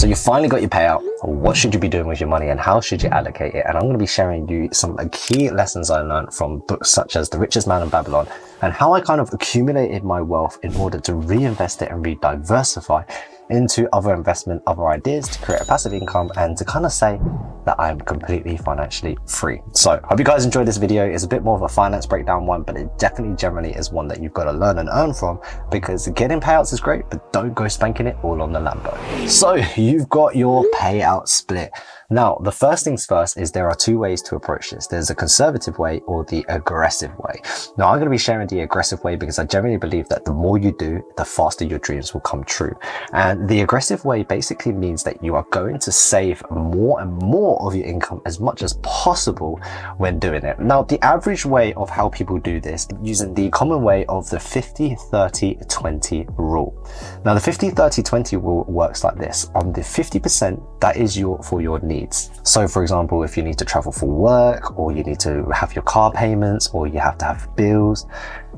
So you finally got your payout. What should you be doing with your money and how should you allocate it? And I'm going to be sharing you some key lessons I learned from books such as The Richest Man in Babylon and how I kind of accumulated my wealth in order to reinvest it and re-diversify into other investment, other ideas to create a passive income and to kind of say that I'm completely financially free. So hope you guys enjoyed this video. It's a bit more of a finance breakdown one, but it definitely generally is one that you've got to learn and earn from, because getting payouts is great, but don't go spanking it all on the Lambo. So you've got your payout split. Now, the first things first is there are two ways to approach this. There's a conservative way or the aggressive way. Now, I'm going to be sharing the aggressive way because I generally believe that the more you do, the faster your dreams will come true. And the aggressive way basically means that you are going to save more and more of your income as much as possible when doing it. Now, the average way of how people do this using the common way of the 50-30-20 rule. Now, the 50-30-20 rule works like this. On the 50%, that is for your needs. So for example, if you need to travel for work, or you need to have your car payments, or you have to have bills,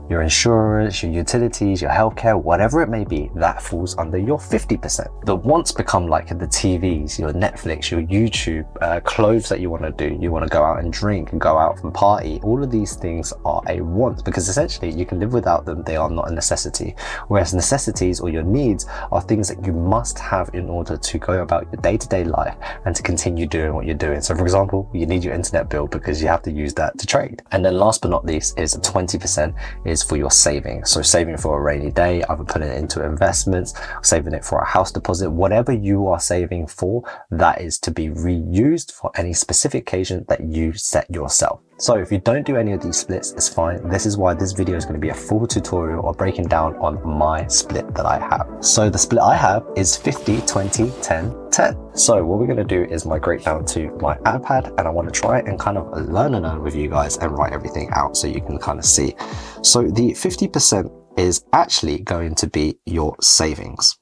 your insurance, your utilities, your healthcare, whatever it may be, that falls under your 50%. The wants become like the TVs, your Netflix, your YouTube, clothes that you want to do. You want to go out and drink and go out and party. All of these things are a want because essentially you can live without them. They are not a necessity. Whereas necessities or your needs are things that you must have in order to go about your day-to-day life and to continue doing what you're doing. So for example, you need your internet bill because you have to use that to trade. And then last but not least is 20% is for your savings. So saving for a rainy day, either putting it into investments, saving it for a house deposit, whatever you are saving for, that is to be reused for any specific occasion that you set yourself. So if you don't do any of these splits, it's fine. This is why this video is going to be a full tutorial of breaking down on my split that I have. So the split I have is 50, 20, 10, 10. So what we're going to do is migrate down to my iPad, and I want to try and kind of learn with you guys and write everything out so you can kind of see. So the 50% is actually going to be your savings.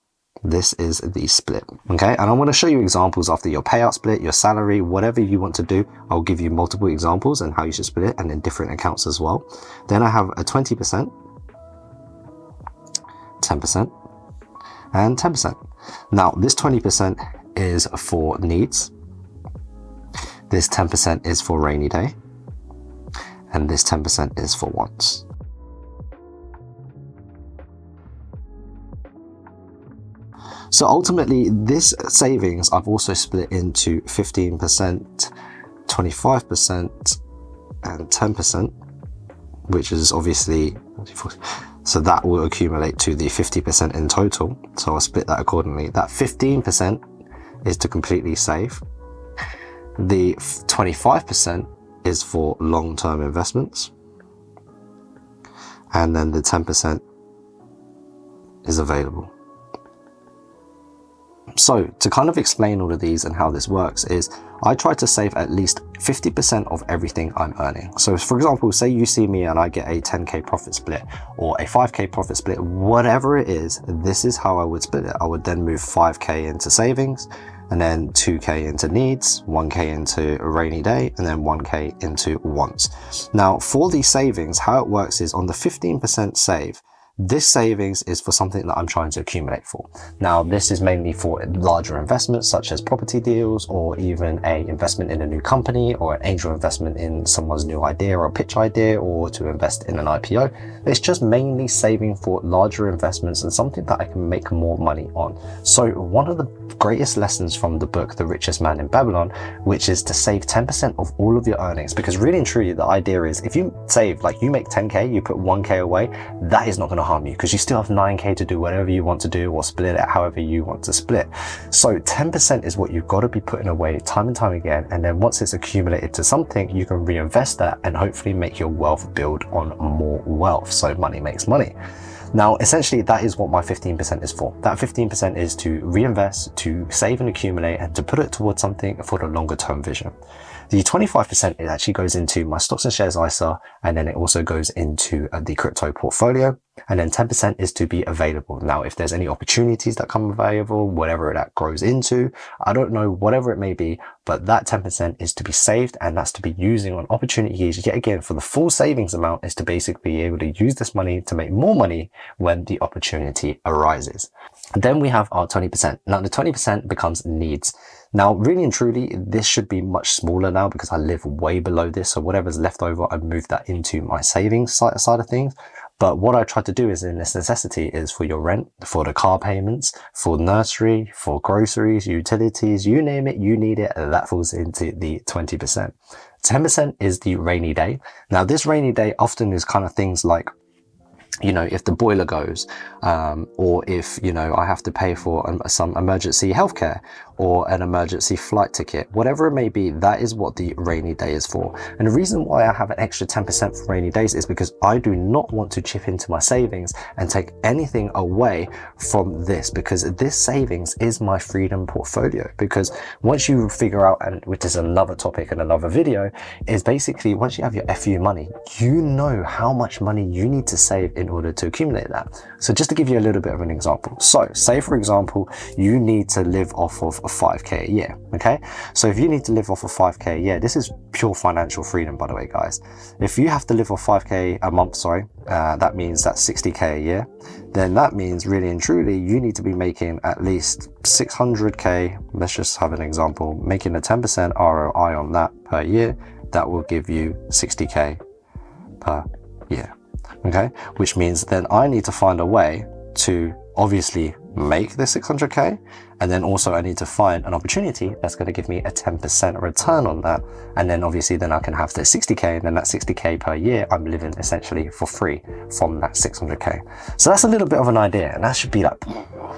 This is the split, okay? And I want to show you examples after your payout split, your salary, whatever you want to do. I'll give you multiple examples and how you should split it, and in different accounts as well. Then I have a 20%, 10%, and 10%. Now, this 20% is for needs. This 10% is for rainy day. And this 10% is for wants. So ultimately, this savings I've also split into 15%, 25%, and 10%, which is obviously, so that will accumulate to the 50% in total. So I'll split that accordingly. That 15% is to completely save. The 25% is for long-term investments. And then the 10% is available. So to kind of explain all of these and how this works is I try to save at least 50% of everything I'm earning. So for example, say you see me and I get a 10K profit split or a 5K profit split, whatever it is, this is how I would split it. I would then move 5K into savings, and then 2K into needs, 1K into a rainy day, and then 1K into wants. Now for these savings, how it works is on the 15% save, this savings is for something that I'm trying to accumulate for. Now, this is mainly for larger investments such as property deals, or even a investment in a new company, or an angel investment in someone's new idea or a pitch idea, or to invest in an IPO. It's just mainly saving for larger investments and something that I can make more money on. So one of the greatest lessons from the book, The Richest Man in Babylon, which is to save 10% of all of your earnings, because really and truly the idea is if you save, like you make 10K, you put 1K away, that is not going to harm you because you still have 9K to do whatever you want to do or split it however you want to split. So 10% is what you've got to be putting away time and time again, and then once it's accumulated to something, you can reinvest that and hopefully make your wealth build on more wealth. So money makes money. Now, essentially, that is what my 15% is for. That 15% is to reinvest, to save and accumulate, and to put it towards something for the longer term vision. The 25% it actually goes into my stocks and shares ISA, and then it also goes into the crypto portfolio. and then 10% is to be available. Now, if there's any opportunities that come available, whatever that grows into, I don't know, whatever it may be, but that 10% is to be saved, and that's to be using on opportunities. Yet again, for the full savings amount is to basically be able to use this money to make more money when the opportunity arises. And then we have our 20%. Now the 20% becomes needs. Now, really and truly, this should be much smaller now because I live way below this. So whatever's left over, I move that into my savings side of things. But what I try to do is in this necessity is for your rent, for the car payments, for nursery, for groceries, utilities, you name it, you need it. That falls into the 20%. 10% is the rainy day. Now, this rainy day often is kind of things like, you know, if the boiler goes, or if, you know, I have to pay for some emergency healthcare or an emergency flight ticket, whatever it may be, that is what the rainy day is for. And the reason why I have an extra 10% for rainy days is because I do not want to chip into my savings and take anything away from this, because this savings is my freedom portfolio. Because once you figure out, and which is another topic in another video, is basically once you have your FU money, you know how much money you need to save in order to accumulate that. So just to give you a little bit of an example. So say, for example, you need to live off of a 5k a year. Okay. So if you need to live off of 5k a year, this is pure financial freedom, by the way, guys. If you have to live off 5k a month, that means that's 60k a year. Then that means really and truly, you need to be making at least 600k. Let's just have an example, making a 10% ROI on that per year. That will give you 60k per year. Okay, which means then I need to find a way to obviously make the 600k, and then also I need to find an opportunity that's going to give me a 10% return on that, and then obviously then I can have the 60k, and then that 60k per year I'm living essentially for free from that 600k. So that's a little bit of an idea, and that should be like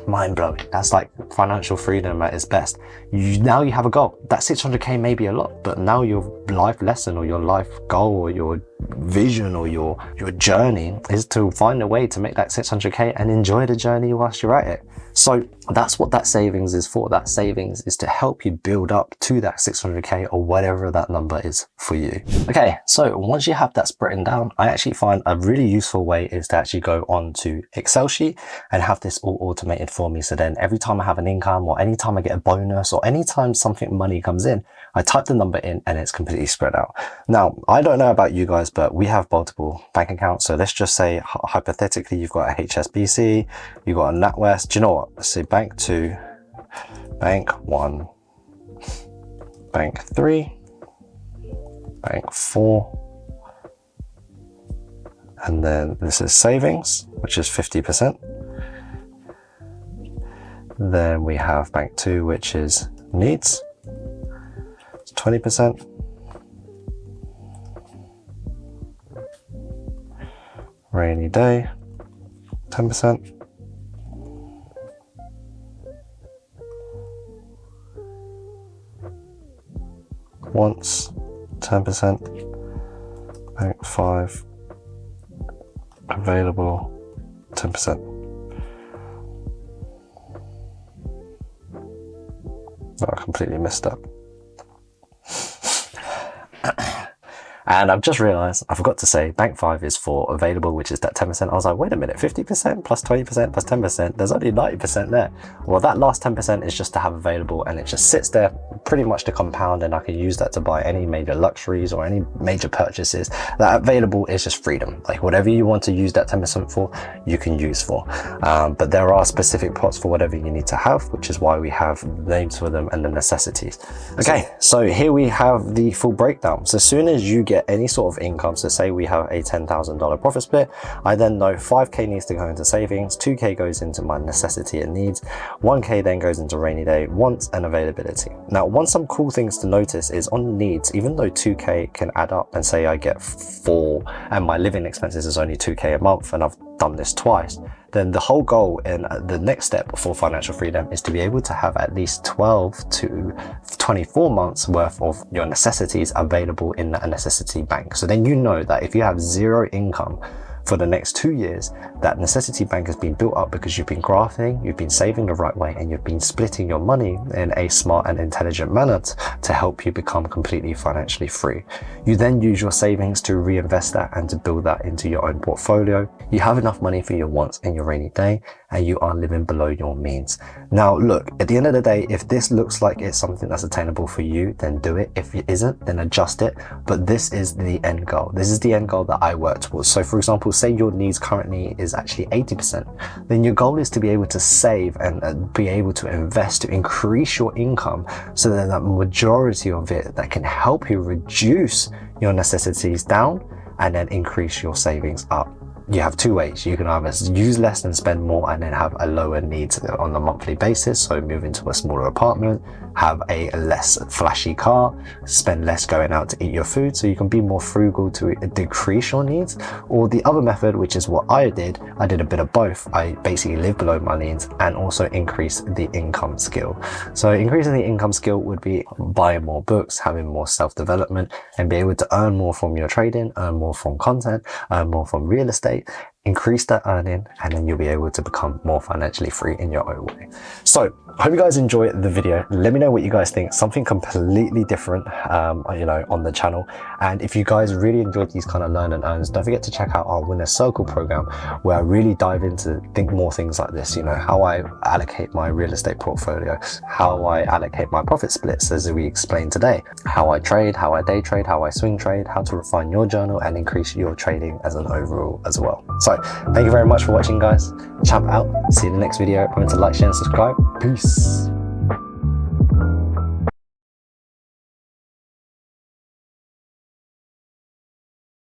mind-blowing. That's like financial freedom at its best. Now you have a goal. That 600k may be a lot, but now your life lesson or your life goal or your vision or your journey is to find a way to make that 600k and enjoy the journey whilst you're at it. So that's what that savings is for. That savings is to help you build up to that 600k or whatever that number is for you. Okay, so once you have that written down, I actually find a really useful way is to actually go on to Excel sheet and have this all automated for me. So then every time I have an income, or anytime I get a bonus, or anytime something money comes in, I type the number in and it's completely spread out. Now, I don't know about you guys, but we have multiple bank accounts. So let's just say hypothetically, you've got a HSBC, you've got a NatWest. Do you know what? Let's say bank 2, bank 1, bank 3, bank 4, and then this is savings, which is 50%. Then we have bank 2, which is needs, it's 20%. Rainy day, 10%. Wants, 10%. Bank 5, available, 10%. Oh, I completely messed up. And I've just realized I forgot to say bank 5 is for available, which is that 10%. I was like, wait a minute, 50% plus 20% plus 10%, there's only 90% there. Well, that last 10% is just to have available, and it just sits there pretty much to compound, and I can use that to buy any major luxuries or any major purchases. That available is just freedom. Like whatever you want to use that 10% for, you can use for. But there are specific pots for whatever you need to have, which is why we have names for them and the necessities. Okay, so here we have the full breakdown. So as soon as you get any sort of income, so say we have a $10,000 profit split, I then know 5k needs to go into savings, 2k goes into my necessity and needs, 1k then goes into rainy day, wants, and availability. Now, some cool things to notice is on needs, even though 2k can add up, and say I get 4 and my living expenses is only 2k a month, and I've done this twice, then the whole goal and the next step for financial freedom is to be able to have at least 12 to 24 months worth of your necessities available in a necessity bank. So then you know that if you have zero income for the next 2 years, that necessity bank has been built up because you've been grafting, you've been saving the right way, and you've been splitting your money in a smart and intelligent manner to help you become completely financially free. You then use your savings to reinvest that and to build that into your own portfolio. You have enough money for your wants and your rainy day, and you are living below your means. Now, look, at the end of the day, if this looks like it's something that's attainable for you, then do it. If it isn't, then adjust it. But this is the end goal. This is the end goal that I work towards. So for example, say your needs currently is actually 80%, then your goal is to be able to save and be able to invest to increase your income, so that the majority of it that can help you reduce your necessities down and then increase your savings up. You have two ways. You can either use less and spend more and then have a lower needs on a monthly basis. So move into a smaller apartment, have a less flashy car, spend less going out to eat your food, so you can be more frugal to decrease your needs. Or the other method, which is what I did a bit of both. I basically live below my means and also increase the income skill. So increasing the income skill would be buying more books, having more self-development, and be able to earn more from your trading, earn more from content, earn more from real estate, increase that earning, and then you'll be able to become more financially free in your own way. So I hope you guys enjoy the video. Let me know what you guys think. Something completely different, on the channel. And if you guys really enjoyed these kind of learn and earns, don't forget to check out our Winner Circle program, where I really dive into more things like this, how I allocate my real estate portfolio, how I allocate my profit splits, as we explained today, how I trade, how I day trade, how I swing trade, how to refine your journal and increase your trading as an overall as well. So thank you very much for watching, guys. Champ out. See you in the next video. Remember to like, share and subscribe. Peace.